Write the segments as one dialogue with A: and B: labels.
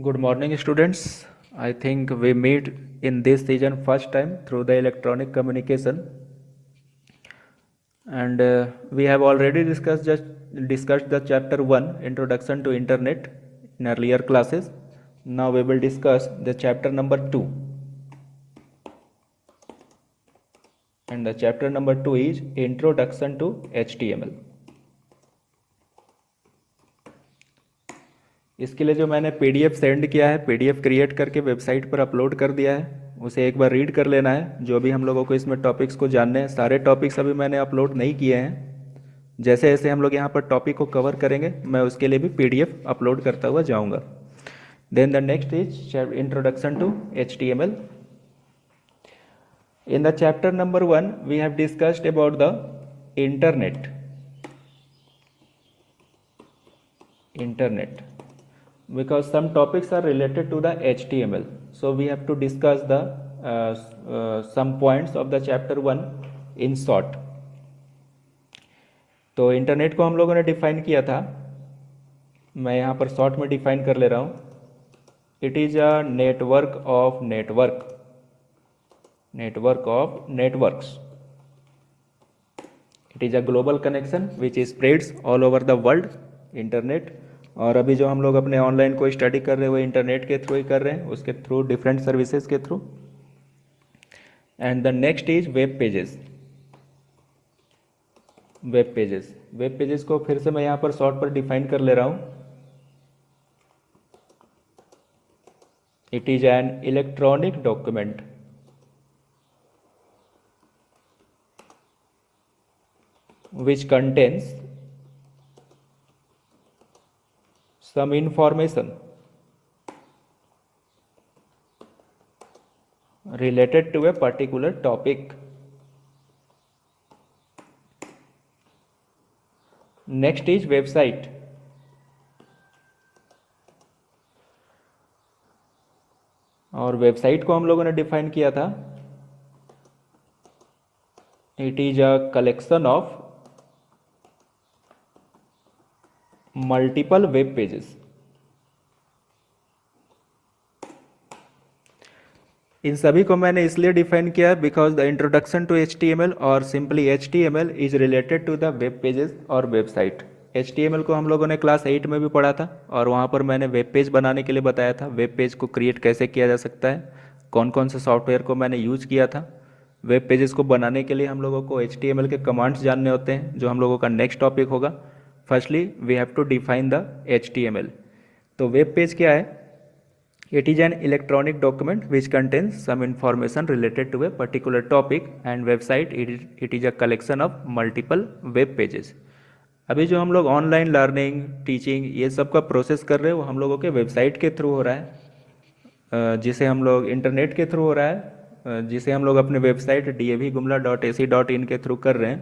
A: Good morning, students. I think we meet in this season first time through the electronic communication, and we have already discussed the chapter one, Introduction to Internet, in earlier classes. Now we will discuss the chapter number two, and the chapter number two is Introduction to HTML. इसके लिए जो मैंने PDF send किया है, PDF create करके website पर upload कर दिया है, उसे एक बार रीड कर लेना है। जो भी हम लोगों को इसमें टॉपिक्स को जानने हैं, सारे टॉपिक्स अभी मैंने अपलोड नहीं किए हैं। जैसे जैसे हम लोग यहाँ पर टॉपिक को कवर करेंगे, मैं उसके लिए भी पीडीएफ अपलोड करता हुआ जाऊँगा। Then the next is introduction to HTML. In the chapter number 1, we have discussed about the internet. Because some topics are related to the HTML, so we have to discuss the some points of the chapter 1 in short. तो internet को हम लोगों ने define किया था, मैं यहाँ पर शॉर्ट में डिफाइन कर ले रहा हूँ. It is a network of networks. It is a global connection which spreads all over the world. Internet, और अभी जो हम लोग अपने ऑनलाइन को स्टडी कर रहे हैं वो इंटरनेट के थ्रू ही कर रहे हैं, उसके थ्रू डिफरेंट सर्विसेज के through. And the next is web pages को फिर से मैं यहाँ पर शॉर्ट पर डिफाइन कर ले रहा हूँ. It is an electronic document which contains some information related to a particular topic. Next is website. और वेबसाइट को हम लोगों ने डिफाइन किया था, it is a collection of multiple web pages. इन सभी को मैंने इसलिए डिफाइन किया because the introduction to HTML और simply HTML is related to the web pages और वेबसाइट. HTML को हम लोगों ने क्लास 8 में भी पढ़ा था और वहाँ पर मैंने वेब पेज बनाने के लिए बताया था, वेब पेज को क्रिएट कैसे किया जा सकता है, कौन कौन से सॉफ्टवेयर को मैंने यूज किया था. वेब पेजेस को बनाने के लिए हम लोगों को HTML के कमांड्स जानने होते हैं, जो हम लोगों का नेक्स्ट टॉपिक होगा. Firstly we have to define the HTML. तो वेब पेज क्या है? It is an electronic document which contains some information related to a particular topic. And website it is a collection of multiple web pages. अभी जो हम लोग online learning, teaching, ये सब का प्रोसेस कर रहे हैं वो हम लोगों के वेबसाइट के थ्रू हो रहा है, जिसे हम लोग इंटरनेट के थ्रू हो रहा है, जिसे हम लोग अपने वेबसाइट davgumla.ac.in के थ्रू कर रहे हैं.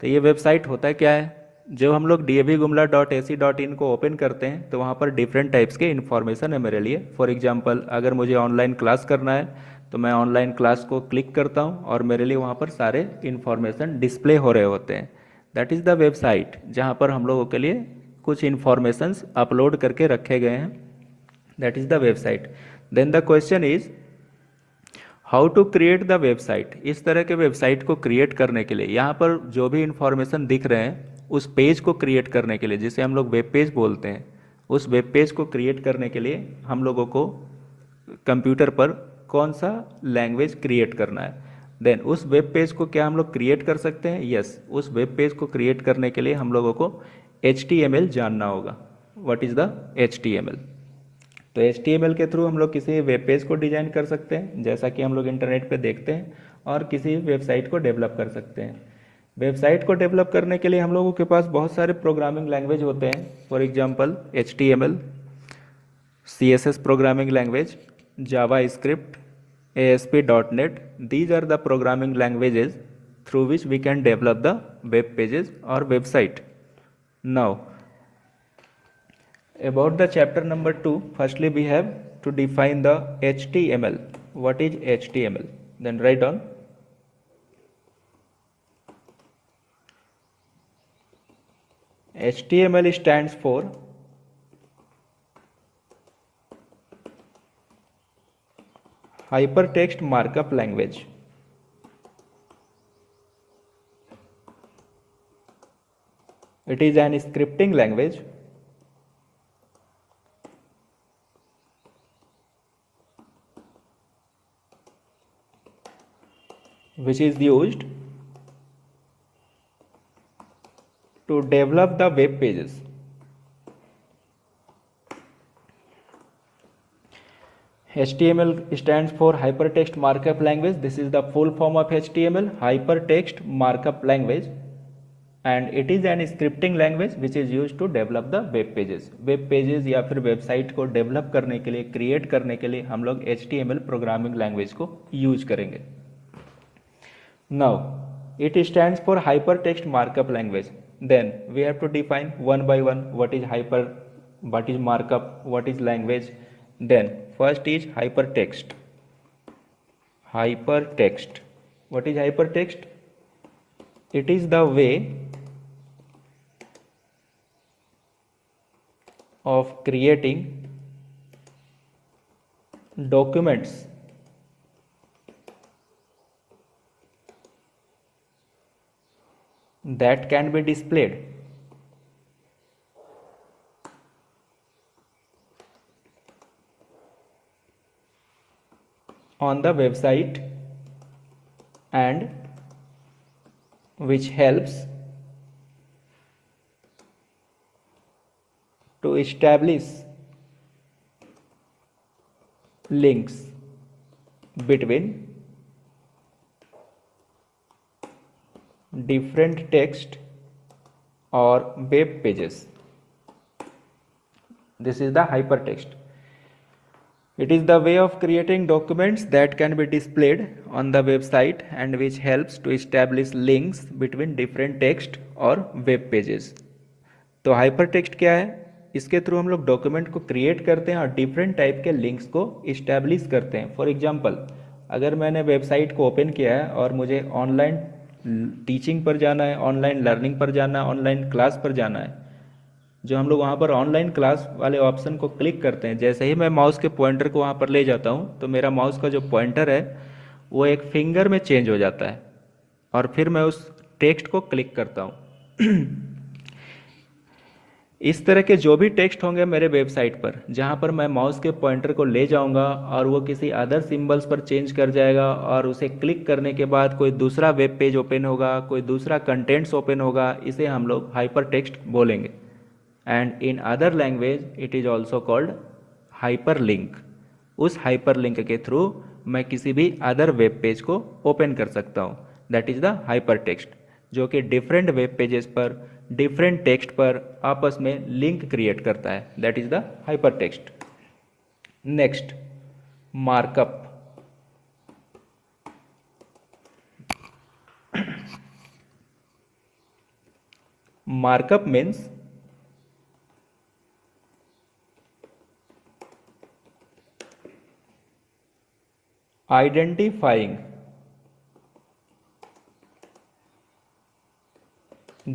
A: तो ये वेबसाइट होता क्या है? जब हम लोग davgumla.ac.in को ओपन करते हैं तो वहाँ पर डिफरेंट टाइप्स के इन्फॉर्मेशन है मेरे लिए. फॉर एग्जांपल, अगर मुझे ऑनलाइन क्लास करना है तो मैं ऑनलाइन क्लास को क्लिक करता हूँ और मेरे लिए वहाँ पर सारे इन्फॉर्मेशन डिस्प्ले हो रहे होते हैं. दैट इज़ द वेबसाइट, जहाँ पर हम लोगों के लिए कुछ इन्फॉर्मेशंस अपलोड करके रखे गए हैं. That is the website. Then the question is how to create the website. इस तरह के वेबसाइट को क्रिएट करने के लिए यहाँ पर जो भी इंफॉर्मेशन दिख रहे हैं उस पेज को क्रिएट करने के लिए, जिसे हम लोग वेब पेज बोलते हैं, उस वेब पेज को क्रिएट करने के लिए हम लोगों को कंप्यूटर पर कौन सा लैंग्वेज क्रिएट करना है. देन उस वेब पेज को क्या हम लोग क्रिएट कर सकते हैं? यस, उस वेब पेज को क्रिएट करने के लिए हम लोगों को HTML जानना होगा. What is the HTML? तो HTML के थ्रू हम लोग किसी वेब पेज को डिजाइन कर सकते हैं, जैसा कि हम लोग इंटरनेट पे देखते हैं, और किसी वेबसाइट को डेवलप कर सकते हैं. वेबसाइट को डेवलप करने के लिए हम लोगों के पास बहुत सारे प्रोग्रामिंग लैंग्वेज होते हैं. For example HTML, CSS programming language, JavaScript, ASP.NET. These are the programming languages through which we can develop the web pages or website. Now, about the chapter number 2, firstly we have to define the HTML. What is HTML? Then write down. HTML stands for hypertext markup language. It is an scripting language which is used to develop the web pages. HTML stands for Hypertext Markup Language. This is the full form of HTML, Hypertext Markup Language, and it is an scripting language which is used to develop the web pages. Web pages या फिर website को develop करने के लिए, create करने के लिए हम लोग HTML प्रोग्रामिंग लैंग्वेज को यूज करेंगे. Now, it stands for Hypertext Markup Language. Then we have to define one by one what is markup, what is language. Then first is hypertext. Hypertext. What is hypertext? It is the way of creating documents that can be displayed on the website and which helps to establish links between different text or web pages. This is the hypertext. It is the way of creating documents that can be displayed on the website and which helps to establish links between different text और web pages. तो hypertext क्या है? इसके through हम लोग document को create करते हैं और डिफरेंट टाइप के लिंक्स को इस्टेब्लिश करते हैं. फॉर एग्जांपल, अगर मैंने वेबसाइट को ओपन किया है और मुझे ऑनलाइन टीचिंग पर जाना है, ऑनलाइन लर्निंग पर जाना है, ऑनलाइन क्लास पर जाना है, जो हम लोग वहाँ पर ऑनलाइन क्लास वाले ऑप्शन को क्लिक करते हैं, जैसे ही मैं माउस के पॉइंटर को वहाँ पर ले जाता हूँ तो मेरा माउस का जो पॉइंटर है वो एक फिंगर में चेंज हो जाता है और फिर मैं उस टेक्स्ट को क्लिक करता हूँ. इस तरह के जो भी टेक्स्ट होंगे मेरे वेबसाइट पर, जहाँ पर मैं माउस के पॉइंटर को ले जाऊँगा और वो किसी अदर सिंबल्स पर चेंज कर जाएगा और उसे क्लिक करने के बाद कोई दूसरा वेब पेज ओपन होगा, कोई दूसरा कंटेंट्स ओपन होगा, इसे हम लोग हाइपर टेक्स्ट बोलेंगे. And in other language it is also called hyper link. उस हाइपर लिंक के थ्रू मैं किसी भी अदर वेब पेज को ओपन कर सकता हूँ. That is the hyper text, जो कि डिफरेंट वेब पेजेस पर डिफरेंट टेक्स्ट पर आपस में लिंक क्रिएट करता है. That is the hyper text. Next, markup. Markup means identifying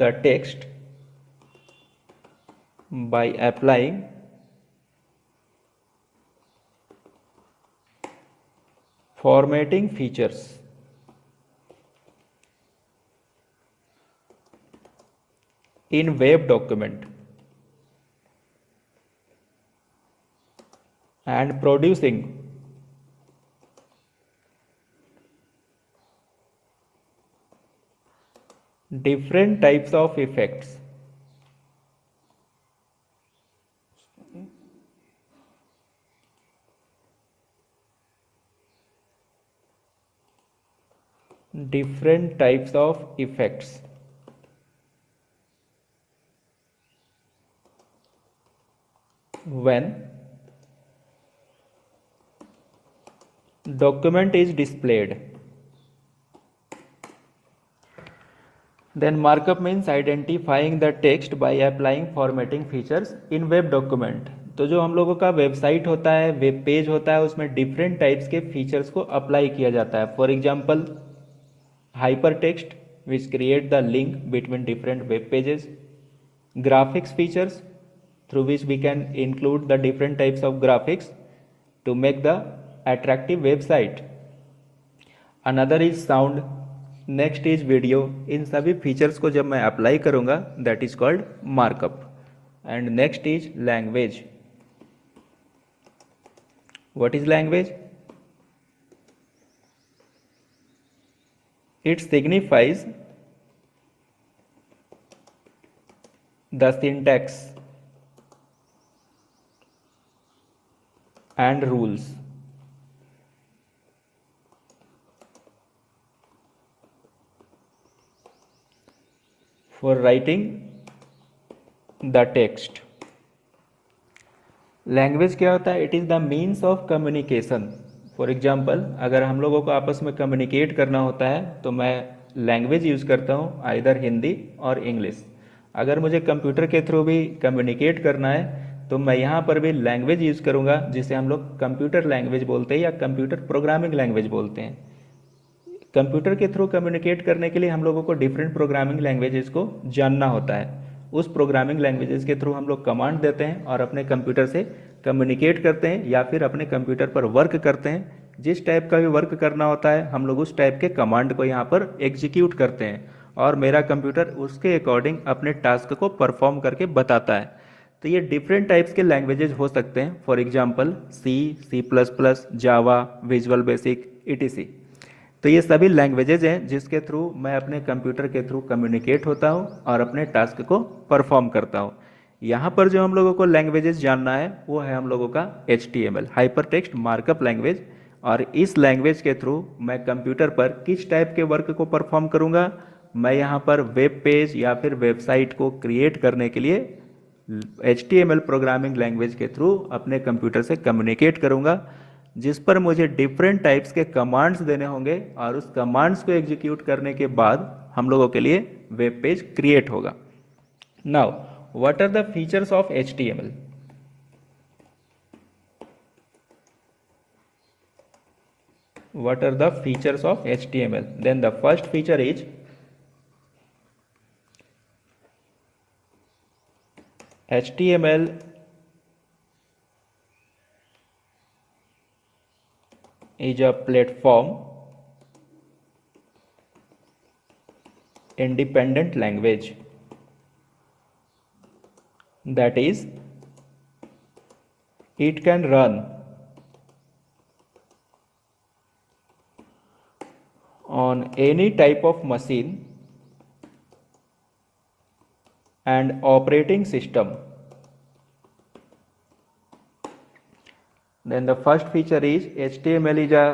A: the text by applying formatting features in web document and producing different types of effects when document is displayed. Then markup means identifying the text by applying formatting features in web document. तो जो हम लोगों का website होता है, web page होता है, उसमें डिफरेंट टाइप्स के फीचर्स को अप्लाई किया जाता है. For example, hyper text which create the link between different web pages. Graphics features through which we can include the different types of graphics to make the attractive website. Another is sound, next is video. इन सभी features को जब मैं apply करूँगा that is called markup. And next is language. What is language? It signifies the syntax and rules for writing the text. Language क्या होता है? It is the means of communication. For example, अगर हम लोगों को आपस में कम्युनिकेट करना होता है तो मैं लैंग्वेज यूज़ करता हूँ आइदर हिंदी और इंग्लिश. अगर मुझे कंप्यूटर के थ्रू भी कम्युनिकेट करना है तो मैं यहाँ पर भी लैंग्वेज यूज़ करूँगा जिसे हम लोग कंप्यूटर लैंग्वेज बोलते हैं या कंप्यूटर प्रोग्रामिंग लैंग्वेज बोलते हैं. कंप्यूटर के थ्रू कम्युनिकेट करने के लिए हम लोगों को डिफरेंट प्रोग्रामिंग लैंग्वेजेस को जानना होता है. उस प्रोग्रामिंग लैंग्वेजेस के थ्रू हम लोग कमांड देते हैं और अपने कंप्यूटर से कम्युनिकेट करते हैं या फिर अपने कंप्यूटर पर वर्क करते हैं. जिस टाइप का भी वर्क करना होता है हम लोग उस टाइप के कमांड को यहाँ पर एग्जीक्यूट करते हैं और मेरा कंप्यूटर उसके अकॉर्डिंग अपने टास्क को परफॉर्म करके बताता है. तो ये डिफरेंट टाइप्स के लैंग्वेजेस हो सकते हैं. For example C++, Java, visual basic, etc. तो ये सभी लैंग्वेजेज हैं जिसके थ्रू मैं अपने कंप्यूटर के थ्रू कम्युनिकेट होता हूँ और अपने टास्क को परफॉर्म करता हूँ. यहाँ पर जो हम लोगों को लैंग्वेजेस जानना है वो है हम लोगों का HTML, hyper text markup language. और इस लैंग्वेज के थ्रू मैं कंप्यूटर पर किस टाइप के वर्क को परफॉर्म करूँगा? मैं यहाँ पर वेब पेज या फिर वेबसाइट को क्रिएट करने के लिए HTML प्रोग्रामिंग लैंग्वेज के थ्रू अपने कंप्यूटर से कम्युनिकेट करूँगा, जिस पर मुझे डिफरेंट टाइप्स के कमांड्स देने होंगे और उस कमांड्स को एग्जीक्यूट करने के बाद हम लोगों के लिए वेब पेज क्रिएट होगा. Now what are the features of HTML? What are the features of HTML? Then the first feature is HTML is a platform independent language. That is, it can run on any type of machine and operating system. Then the first feature is HTML is a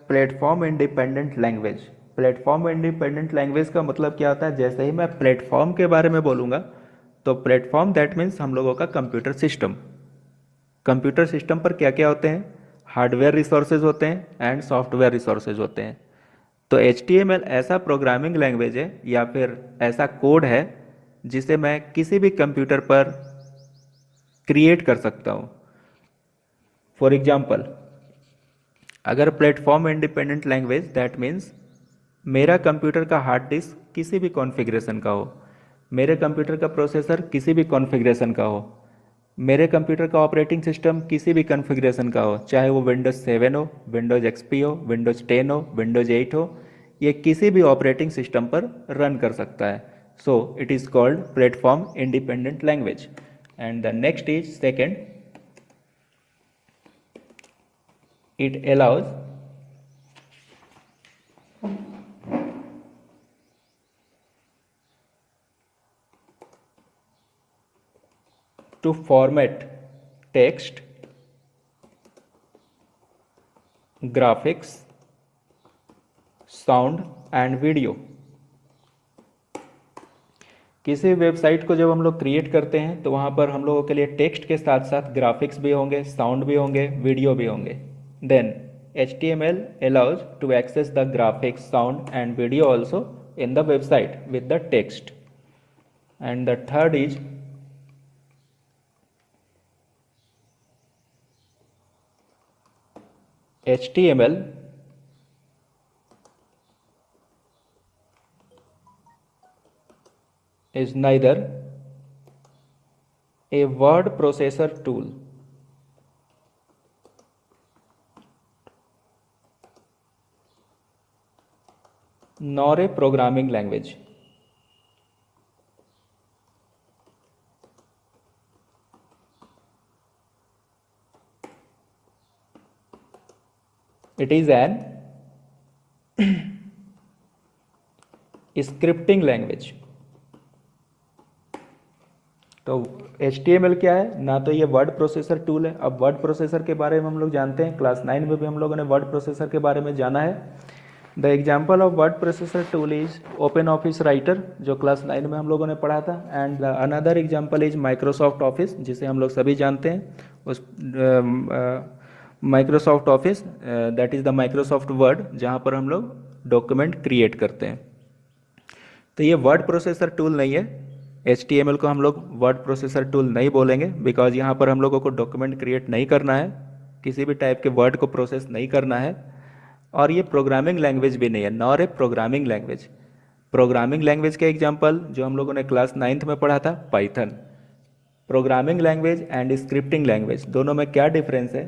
A: platform independent language. Platform independent language का मतलब क्या होता है? जैसे ही मैं platform के बारे में बोलूँगा तो प्लेटफॉर्म दैट मीन्स हम लोगों का कंप्यूटर सिस्टम. कंप्यूटर सिस्टम पर क्या क्या होते हैं? हार्डवेयर रिसोर्सेज होते हैं एंड सॉफ्टवेयर रिसोर्सेज होते हैं. तो HTML ऐसा प्रोग्रामिंग लैंग्वेज है या फिर ऐसा कोड है जिसे मैं किसी भी कंप्यूटर पर क्रिएट कर सकता हूँ. फॉर एग्जाम्पल, अगर platform independent language that means मेरा कंप्यूटर का हार्ड डिस्क किसी भी कॉन्फ़िगरेशन का हो, मेरे कंप्यूटर का प्रोसेसर किसी भी कॉन्फ़िगरेशन का हो, मेरे कंप्यूटर का ऑपरेटिंग सिस्टम किसी भी कॉन्फ़िगरेशन का हो, चाहे वो विंडोज़ 7 हो, विंडोज़ XP हो, विंडोज़ 10 हो, विंडोज़ 8 हो, ये किसी भी ऑपरेटिंग सिस्टम पर रन कर सकता है. So it is called platform independent language. And the next is second, it allows to format text, graphics, sound and video. किसी वेबसाइट को जब हम लोग क्रिएट करते हैं तो वहाँ पर हम लोगों के लिए टेक्स्ट के साथ साथ ग्राफिक्स भी होंगे, साउंड भी होंगे, वीडियो भी होंगे. Then HTML allows to access the graphics, sound and video also in the website with the text. And the third is HTML is neither a word processor tool nor a programming language. It is an scripting language. तो HTML क्या है? ना तो ये word processor tool है। अब word processor के बारे में हम लोग जानते हैं, क्लास 9 में भी हम लोगों ने वर्ड प्रोसेसर के बारे में जाना है। The example of word processor tool is open office writer, जो क्लास 9 में हम लोगों ने पढ़ा था, and the another example is Microsoft office, जिसे हम लोग सभी जानते हैं। उस Microsoft office that is the Microsoft word, जहाँ पर हम लोग डॉक्यूमेंट क्रिएट करते हैं। तो ये वर्ड प्रोसेसर टूल नहीं है। HTML को हम लोग वर्ड प्रोसेसर टूल नहीं बोलेंगे, बिकॉज यहाँ पर हम लोगों को डॉक्यूमेंट क्रिएट नहीं करना है, किसी भी टाइप के वर्ड को प्रोसेस नहीं करना है, और ये प्रोग्रामिंग लैंग्वेज भी नहीं है, nor a programming language. Programming language के एग्जाम्पल जो हम लोगों ने क्लास 9th में पढ़ा था, Python. Programming language and scripting language, दोनों में क्या डिफरेंस है?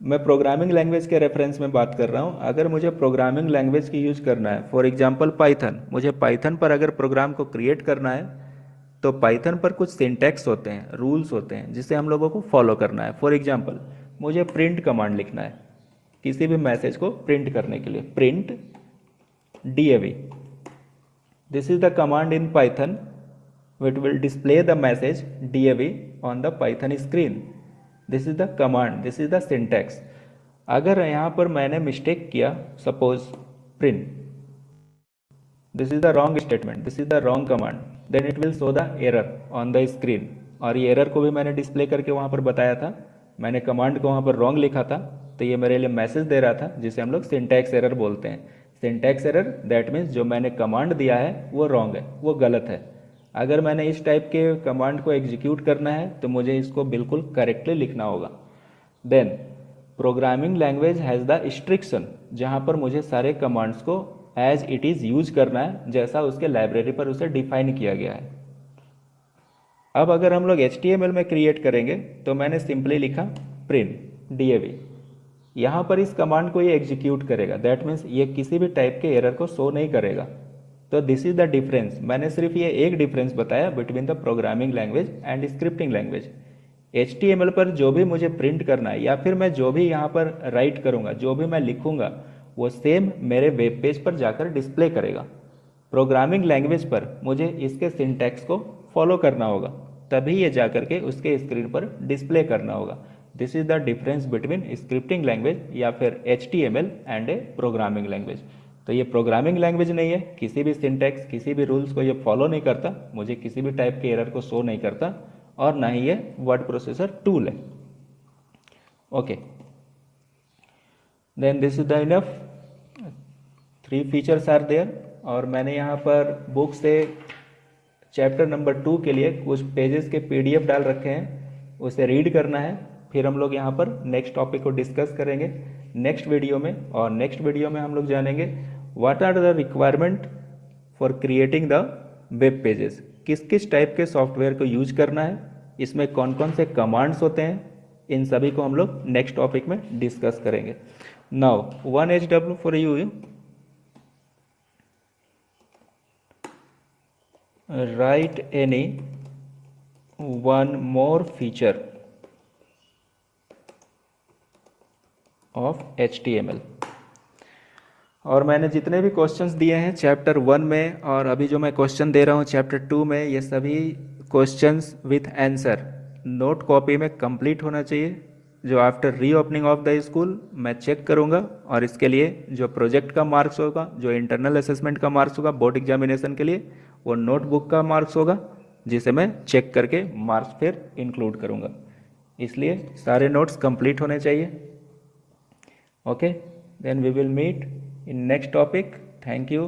A: मैं प्रोग्रामिंग लैंग्वेज के रेफरेंस में बात कर रहा हूँ। अगर मुझे प्रोग्रामिंग लैंग्वेज की यूज करना है, फॉर एग्जांपल पाइथन, मुझे पाइथन पर अगर प्रोग्राम को क्रिएट करना है, तो पाइथन पर कुछ सिंटैक्स होते हैं, रूल्स होते हैं, जिसे हम लोगों को फॉलो करना है। फॉर एग्जांपल, मुझे प्रिंट कमांड लिखना है किसी भी मैसेज को प्रिंट करने के लिए, print DAV। This is the command in Python which will display the message DAV on the Python screen. This is the command, this is the syntax. अगर यहाँ पर मैंने मिस्टेक किया, suppose print, this is the wrong statement, this is the wrong command, then it will show the error on the screen। और ये error को भी मैंने डिस्प्ले करके वहाँ पर बताया था। मैंने कमांड को वहाँ पर रॉन्ग लिखा था, तो ये मेरे लिए मैसेज दे रहा था, जिसे हम लोग सिंटैक्स एरर बोलते हैं। सिंटैक्स एरर दैट मीन्स जो मैंने कमांड दिया है वो रॉन्ग है, वो गलत है। अगर मैंने इस टाइप के कमांड को एग्जीक्यूट करना है, तो मुझे इसको बिल्कुल करेक्टली लिखना होगा। Then programming language has the restriction, जहाँ पर मुझे सारे कमांड्स को एज इट इज़ यूज करना है, जैसा उसके लाइब्रेरी पर उसे डिफाइन किया गया है। अब अगर हम लोग HTML में क्रिएट करेंगे, तो मैंने सिंपली लिखा प्रिंट DAV। यहाँ पर इस कमांड को ये एग्जीक्यूट करेगा, दैट मीन्स ये किसी भी टाइप के एरर को शो नहीं करेगा। तो दिस इज द डिफरेंस। मैंने सिर्फ ये एक डिफरेंस बताया between the programming language and scripting language. HTML पर जो भी मुझे प्रिंट करना है, या फिर मैं जो भी यहाँ पर राइट करूँगा, जो भी मैं लिखूँगा, वो सेम मेरे वेब पेज पर जाकर डिस्प्ले करेगा। प्रोग्रामिंग लैंग्वेज पर मुझे इसके सिंटैक्स को फॉलो करना होगा, तभी ये जाकर के उसके स्क्रीन पर डिस्प्ले करना होगा। This is the difference between scripting language या फिर HTML and A programming language. तो ये प्रोग्रामिंग लैंग्वेज नहीं है, किसी भी सिंटैक्स, किसी भी रूल्स को ये फॉलो नहीं करता, मुझे किसी भी टाइप के एरर को शो नहीं करता, और ना ही ये वर्ड प्रोसेसर टूल है। Okay, then this is the enough, 3 features are there. और मैंने यहाँ पर बुक से चैप्टर नंबर 2 के लिए कुछ पेजेस के PDF डाल रखे हैं, उसे रीड करना है। फिर हम लोग यहाँ पर नेक्स्ट टॉपिक को डिस्कस करेंगे नेक्स्ट वीडियो में। और नेक्स्ट वीडियो में हम लोग जानेंगे what are the requirement for creating the web pages, किस किस टाइप के सॉफ्टवेयर को यूज करना है, इसमें कौन कौन से कमांड्स होते हैं, इन सभी को हम लोग नेक्स्ट टॉपिक में डिस्कस करेंगे। Now 1HW for you, write any one more feature of HTML। और मैंने जितने भी क्वेश्चंस दिए हैं चैप्टर 1 में, और अभी जो मैं क्वेश्चन दे रहा हूँ चैप्टर 2 में, ये सभी questions with answer note copy में कंप्लीट होना चाहिए, जो after reopening of the school मैं चेक करूँगा। और इसके लिए जो प्रोजेक्ट का मार्क्स होगा, जो इंटरनल असेसमेंट का मार्क्स होगा बोर्ड एग्जामिनेशन के लिए, वो नोटबुक का मार्क्स होगा, जिसे मैं चेक करके मार्क्स फिर इंक्लूड करूँगा। इसलिए सारे नोट्स कंप्लीट होने चाहिए। Okay, then we will meet in next topic. Thank you.